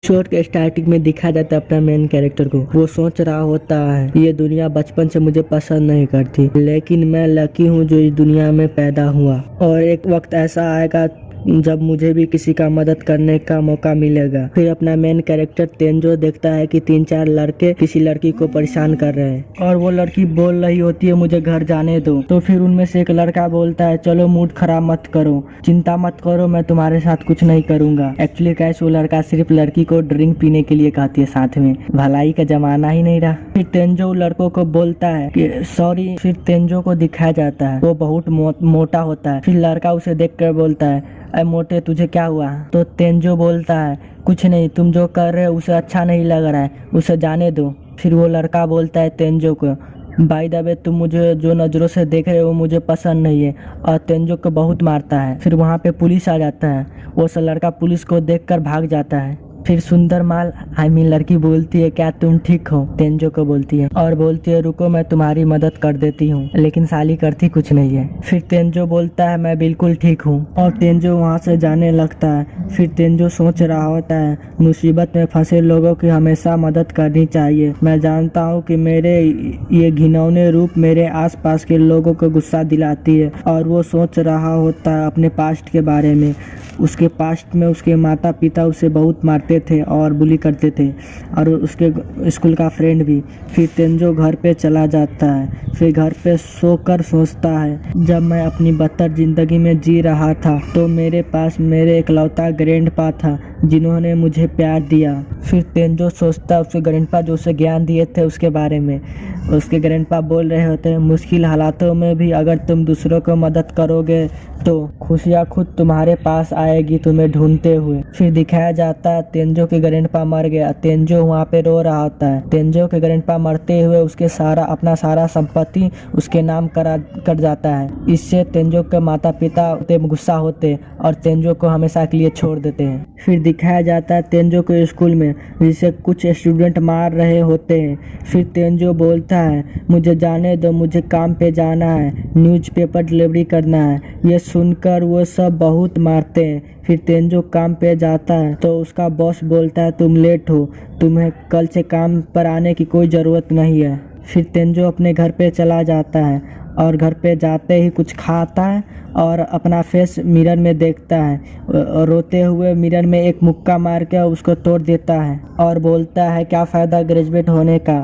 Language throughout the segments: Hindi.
शॉर्ट के स्टार्टिंग में दिखा जाता है अपना मेन कैरेक्टर को। वो सोच रहा होता है ये दुनिया बचपन से मुझे पसंद नहीं करती, लेकिन मैं लकी हूँ जो इस दुनिया में पैदा हुआ और एक वक्त ऐसा आएगा जब मुझे भी किसी का मदद करने का मौका मिलेगा। फिर अपना मेन कैरेक्टर तेंजो देखता है कि 3-4 लड़के किसी लड़की को परेशान कर रहे हैं और वो लड़की बोल रही होती है मुझे घर जाने दो। तो फिर उनमें से एक लड़का बोलता है चलो मूड खराब मत करो, चिंता मत करो, मैं तुम्हारे साथ कुछ नहीं करूंगा। एक्चुअली कैसे वो लड़का सिर्फ लड़की को ड्रिंक पीने के लिए कहती है, साथ में भलाई का जमाना ही नहीं रहा। फिर तेंजो लड़कों को बोलता है कि सॉरी। फिर तेंजो को दिखाया जाता है वो बहुत मोटा होता है। फिर लड़का उसे देख कर बोलता है अरे मोटे तुझे क्या हुआ? तो तेंजो बोलता है कुछ नहीं, तुम जो कर रहे हो उसे अच्छा नहीं लग रहा है, उसे जाने दो। फिर वो लड़का बोलता है तेंजो को बाय द वे तुम मुझे जो नज़रों से देख रहे हो मुझे पसंद नहीं है, और तेंजो को बहुत मारता है। फिर वहाँ पे पुलिस आ जाता है, वो सब लड़का पुलिस को देखकर भाग जाता है। फिर सुंदरमाल लड़की बोलती है क्या तुम ठीक हो? तेंजो को बोलती है और बोलती है रुको मैं तुम्हारी मदद कर देती हूँ, लेकिन साली करती कुछ नहीं है। फिर तेंजो बोलता है मैं बिल्कुल ठीक हूँ और तेंजो वहाँ से जाने लगता है। फिर तेंजो सोच रहा होता है मुसीबत में फंसे लोगों की हमेशा मदद करनी चाहिए। मैं जानता हूँ कि मेरे ये घिनौने रूप मेरे आसपास के लोगों को गुस्सा दिलाती है। और वो सोच रहा होता है अपने पास्ट के बारे में। उसके पास्ट में उसके माता पिता उसे बहुत मारते थे और बुली करते थे, और उसके स्कूल का फ्रेंड भी। फिर तेंजो घर पे चला जाता है। फिर घर पे सोकर सोचता है जब मैं अपनी बदतर जिंदगी में जी रहा था तो मेरे पास मेरे इकलौता ग्रैंडपा था जिन्होंने मुझे प्यार दिया। फिर तेंजो सोचता उसके ग्रैंडपा जो उसे ज्ञान दिए थे उसके बारे में। उसके ग्रैंडपा बोल रहे होते हैं मुश्किल हालातों में भी अगर तुम दूसरों को मदद करोगे तो खुशियाँ खुद तुम्हारे पास आएगी तुम्हें ढूंढते हुए। फिर दिखाया जाता है तेंजो के ग्रैंडपा मर गया। तेंजो वहाँ पे रो रहा होता है। तेंजो के ग्रैंडपा मरते हुए उसके अपना सारा संपत्ति उसके नाम कर जाता है। इससे तेंजो के माता पिता गुस्सा होते और तेंजो को हमेशा के लिए छोड़ देते हैं। फिर दिखाया जाता है तेंजो के स्कूल में जिसे कुछ स्टूडेंट मार रहे होते हैं। फिर तेंजो बोलता है मुझे जाने दो, मुझे काम पे जाना है, न्यूज़पेपर डिलीवरी करना है। ये सुनकर वो सब बहुत मारते हैं। फिर तेंजो काम पे जाता है तो उसका बॉस बोलता है तुम लेट हो, तुम्हें कल से काम पर आने की कोई ज़रूरत नहीं है। फिर तेंजो अपने घर पे चला जाता है और घर पे जाते ही कुछ खाता है और अपना फेस मिरर में देखता है। रोते हुए मिरर में एक मुक्का मार के उसको तोड़ देता है और बोलता है क्या फ़ायदा ग्रेजुएट होने का,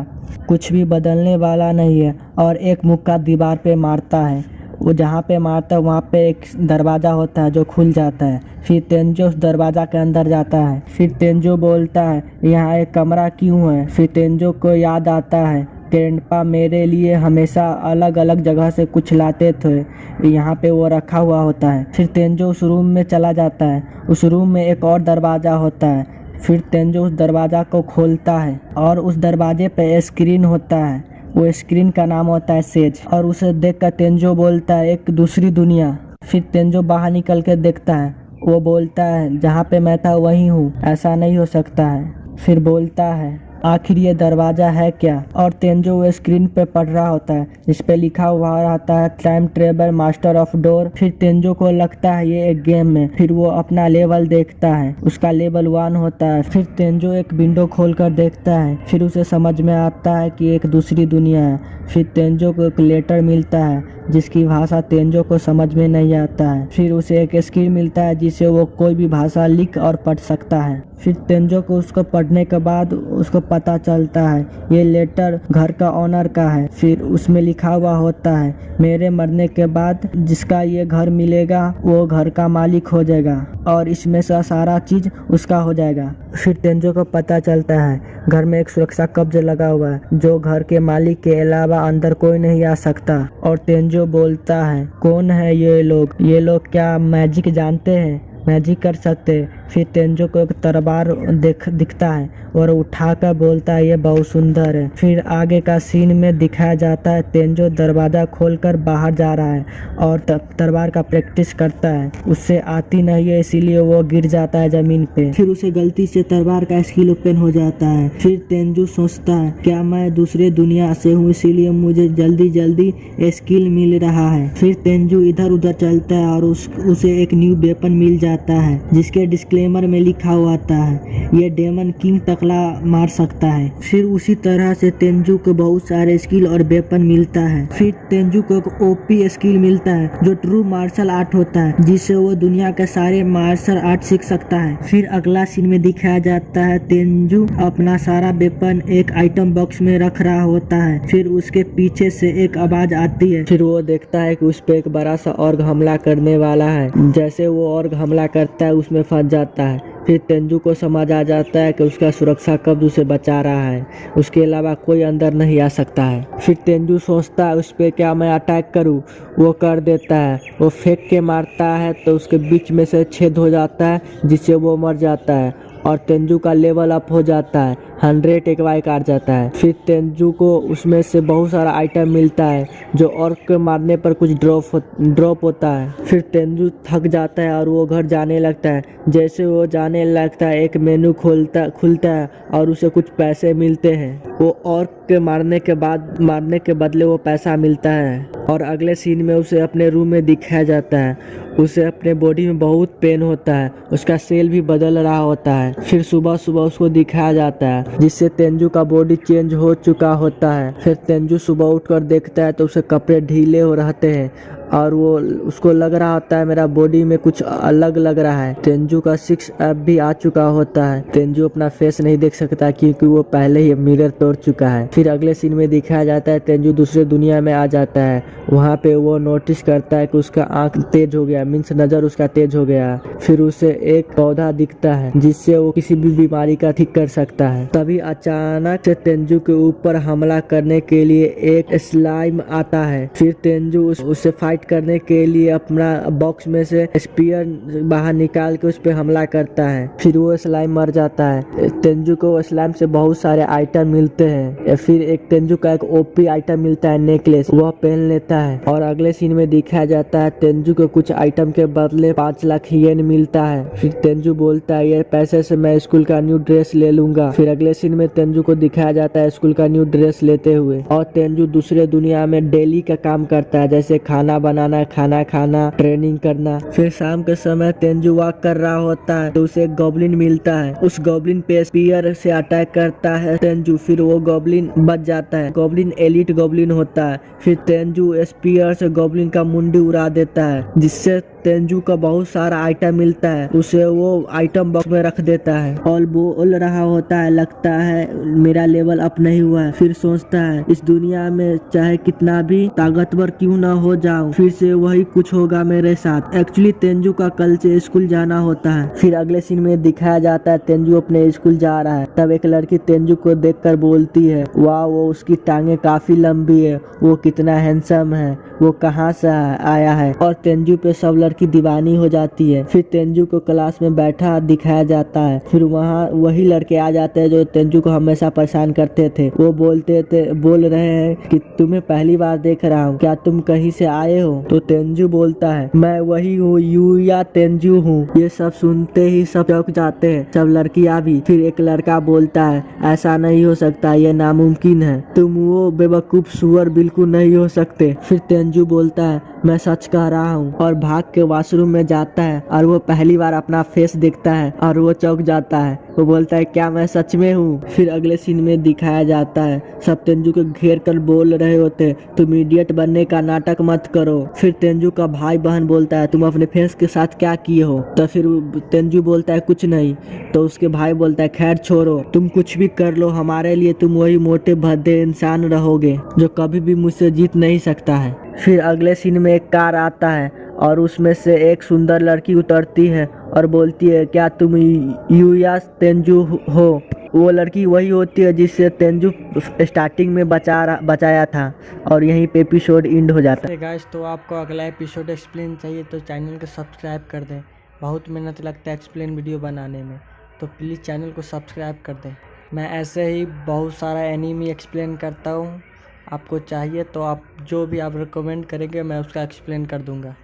कुछ भी बदलने वाला नहीं है। और एक मुक्का दीवार पे मारता है। वो जहाँ पे मारता है वहाँ पे एक दरवाज़ा होता है जो खुल जाता है। फिर तेंजो उस दरवाज़ा के अंदर जाता है। फिर तेंजो बोलता है यहाँ एक कमरा क्यों है? फिर तेंजो को याद आता है ग्रैंडपा मेरे लिए हमेशा अलग अलग जगह से कुछ लाते थे, यहाँ पे वो रखा हुआ होता है। फिर तेंजो उस रूम में चला जाता है। उस रूम में एक और दरवाज़ा होता है। फिर तेंजो उस दरवाज़ा को खोलता है और उस दरवाजे पे स्क्रीन होता है। वो स्क्रीन का नाम होता है सेज, और उसे देखकर तेंजो बोलता है एक दूसरी दुनिया। फिर तेंजो बाहर निकल के देखता है, वो बोलता है जहाँ पे मैं था वहीं हूँ, ऐसा नहीं हो सकता है। फिर बोलता है आखिर ये दरवाज़ा है क्या? और तेंजो वो स्क्रीन पे पढ़ रहा होता है जिस पे लिखा हुआ रहता है time travel master of door. फिर तेंजो को लगता है ये एक गेम है। फिर वो अपना लेवल देखता है, उसका लेवल 1 होता है। फिर तेंजो एक विंडो खोल कर देखता है। फिर उसे समझ में आता है कि एक दूसरी दुनिया है। फिर तेंजो को एक लेटर मिलता है जिसकी भाषा तेंजो को समझ में नहीं आता है। फिर उसे एक स्क्रीन मिलता है जिसे वो कोई भी भाषा लिख और पढ़ सकता है। फिर तेंजो को उसको पढ़ने के बाद उसको पता चलता है ये लेटर घर का ऑनर का है। फिर उसमें लिखा हुआ होता है मेरे मरने के बाद जिसका ये घर मिलेगा वो घर का मालिक हो जाएगा और इसमें से सारा चीज़ उसका हो जाएगा। फिर तेंजो को पता चलता है घर में एक सुरक्षा कब्ज लगा हुआ है जो घर के मालिक के अलावा अंदर कोई नहीं आ सकता। और तेंजो बोलता है कौन है ये लोग क्या मैजिक जानते हैं, मैजिक कर सकते? फिर तेंजो को एक तलवार दिखता है और उठाकर बोलता है ये बहुत सुंदर है। फिर आगे का सीन में दिखाया जाता है तेंजो दरवाज़ा खोलकर बाहर जा रहा है और तलवार का प्रैक्टिस करता है। उससे आती नहीं है इसीलिए वो गिर जाता है ज़मीन पे। फिर उसे गलती से तलवार का स्किल ओपन हो जाता है। फिर तेंजो सोचता है क्या मैं दूसरे दुनिया से हूँ इसीलिए मुझे जल्दी जल्दी स्किल मिल रहा है। फिर तेंजो इधर उधर चलता है और उसे एक न्यू वेपन मिल जाता है जिसके डिस्क्लेमर में लिखा हुआ था है ये डेमन किंग तकला मार सकता है। फिर उसी तरह से तेंजू को बहुत सारे स्किल और वेपन मिलता है। फिर तेंजू को एक ओपी स्किल मिलता है जो ट्रू मार्शल आर्ट होता है, जिससे वो दुनिया के सारे मार्शल आर्ट सीख सकता है। फिर अगला सीन में दिखाया जाता है तेंजू अपना सारा वेपन एक आइटम बॉक्स में रख रहा होता है। फिर उसके पीछे से एक आवाज आती है। फिर वो देखता है कि उस पे एक बड़ा सा ऑर्ग हमला करने वाला है। जैसे वो ऑर्ग हमला करता है उसमें फंस जाता है। फिर तेंजू को समझ आ जाता है कि उसका सुरक्षा कवच उसे बचा रहा है, उसके अलावा कोई अंदर नहीं आ सकता है। फिर तेंजू सोचता है उस पे क्या मैं अटैक करूं, वो कर देता है। वो फेंक के मारता है तो उसके बीच में से छेद हो जाता है जिससे वो मर जाता है और तेंजू का लेवल अप हो जाता है, 100 एक्वाई काट जाता है। फिर तेंजू को उसमें से बहुत सारा आइटम मिलता है जो ऑर्क के मारने पर कुछ ड्रॉप होता है। फिर तेंजू थक जाता है और वो घर जाने लगता है। जैसे वो जाने लगता है एक मेनू खुलता है और उसे कुछ पैसे मिलते हैं। वो ऑर्क के मारने के बदले वो पैसा मिलता है। और अगले सीन में उसे अपने रूम में दिखाया जाता है। उसे अपने बॉडी में बहुत पेन होता है, उसका सेल भी बदल रहा होता है। फिर सुबह सुबह उसको दिखाया जाता है जिससे तेंजू का बॉडी चेंज हो चुका होता है। फिर तेंजू सुबह उठकर देखता है तो उसे कपड़े ढीले हो रहते हैं और वो उसको लग रहा होता है मेरा बॉडी में कुछ अलग लग रहा है। तेंजू का 6 ऐप भी आ चुका होता है। तेंजू अपना फेस नहीं देख सकता क्योंकि वो पहले ही मिरर तोड़ चुका है। फिर अगले सीन में दिखाया जाता है तेंजू दूसरे दुनिया में आ जाता है। वहाँ पे वो नोटिस करता है कि उसका आंख तेज हो गया, मीन्स नजर उसका तेज हो गया। फिर उसे एक पौधा दिखता है जिससे वो किसी भी बीमारी का ठीक कर सकता है। तभी अचानक से तेंजू के ऊपर हमला करने के लिए एक स्लाइम आता है। फिर तेंजू उससे फाइट करने के लिए अपना बॉक्स में से स्पीयर बाहर निकाल के उस पर हमला करता है। फिर वो स्लाइम मर जाता है। तेंजू को स्लाइम से बहुत सारे आइटम मिलते हैं। फिर एक तेंजू का एक ओपी आइटम मिलता है नेकलेस, वह पहन लेता है। और अगले सीन में दिखाया जाता है तेंजू को कुछ आइटम के बदले 5 लाख येन मिलता है। फिर तेंजू बोलता है ये पैसे से मैं स्कूल का न्यू ड्रेस ले लूंगा। फिर अगले सीन में तेंजू को दिखाया जाता है स्कूल का न्यू ड्रेस लेते हुए। और तेंजू दूसरे दुनिया में डेली का काम करता है, जैसे खाना बनाना, खाना खाना, ट्रेनिंग करना। फिर शाम के समय तेंजू वॉक कर रहा होता है तो उसे एक गॉब्लिन मिलता है। उस गॉब्लिन पे स्पीयर से अटैक करता है तेंजू। फिर वो गॉब्लिन बच जाता है। गॉब्लिन एलिट गॉब्लिन होता है। फिर तेंजू स्पीयर से गॉब्लिन का मुंडी उड़ा देता है जिससे तेंजू का बहुत सारा आइटम मिलता है। उसे वो आइटम बॉक्स में रख देता है और बोल रहा होता है लगता है मेरा लेवल अप नहीं हुआ है। फिर सोचता है इस दुनिया में चाहे कितना भी ताकतवर क्यों ना हो जाऊं, फिर से वही कुछ होगा मेरे साथ। एक्चुअली तेंजू का कल से स्कूल जाना होता है। फिर अगले सीन में दिखाया जाता है तेंजू अपने स्कूल जा रहा है। तब एक लड़की तेंजू को देखकर बोलती है वाह वो उसकी टांगे काफी लंबी है, वो कितना हैंडसम है, वो कहाँ से आया है। और तेंजू पे सब लड़की दीवानी हो जाती है। फिर तेंजू को क्लास में बैठा दिखाया जाता है। फिर वहाँ वही लड़के आ जाते हैं जो तेंजू को हमेशा परेशान करते थे। वो बोल रहे हैं कि तुम्हें पहली बार देख रहा हूँ, क्या तुम कहीं से आए हो? तो तेंजू बोलता है मैं वही हूँ, यूया तेंजू हूँ। ये सब सुनते ही सब चौंक जाते हैं, सब लड़कियाँ भी। फिर एक लड़का बोलता है ऐसा नहीं हो सकता, ये नामुमकिन है, तुम वो बेवकूफ सुअर बिल्कुल नहीं हो सकते। फिर तेंजू बोलता है मैं सच कह रहा हूँ और भाग के वॉशरूम में जाता है और वो पहली बार अपना फेस देखता है और वो चौंक जाता है। वो बोलता है क्या मैं सच में हूँ? फिर अगले सीन में दिखाया जाता है सब तेंजू को घेर कर बोल रहे होते तुम इडियट बनने का नाटक मत करो। फिर तेंजू का भाई बहन बोलता है तुम अपने फेस के साथ क्या किए हो? तो फिर तेंजू बोलता है कुछ नहीं। तो उसके भाई बोलता है खैर छोड़ो, तुम कुछ भी कर लो, हमारे लिए तुम वही मोटे भद्दे इंसान रहोगे जो कभी भी मुझसे जीत नहीं सकता है। फिर अगले सीन में एक कार आता है और उसमें से एक सुंदर लड़की उतरती है और बोलती है क्या तुम यूया तेंजू हो? वो लड़की वही होती है जिससे तेंजू स्टार्टिंग में बचाया था। और यहीं पे एपिसोड एंड हो जाता है। गाइस तो आपको अगला एपिसोड एक्सप्लेन चाहिए तो चैनल को सब्सक्राइब कर दें। बहुत मेहनत लगता है एक्सप्लेन वीडियो बनाने में, तो प्लीज़ चैनल को सब्सक्राइब कर दें। मैं ऐसे ही बहुत सारा एनीमे एक्सप्लेन करता हूँ, आपको चाहिए तो आप जो भी आप रिकमेंड करेंगे मैं उसका एक्सप्लेन कर दूँगा।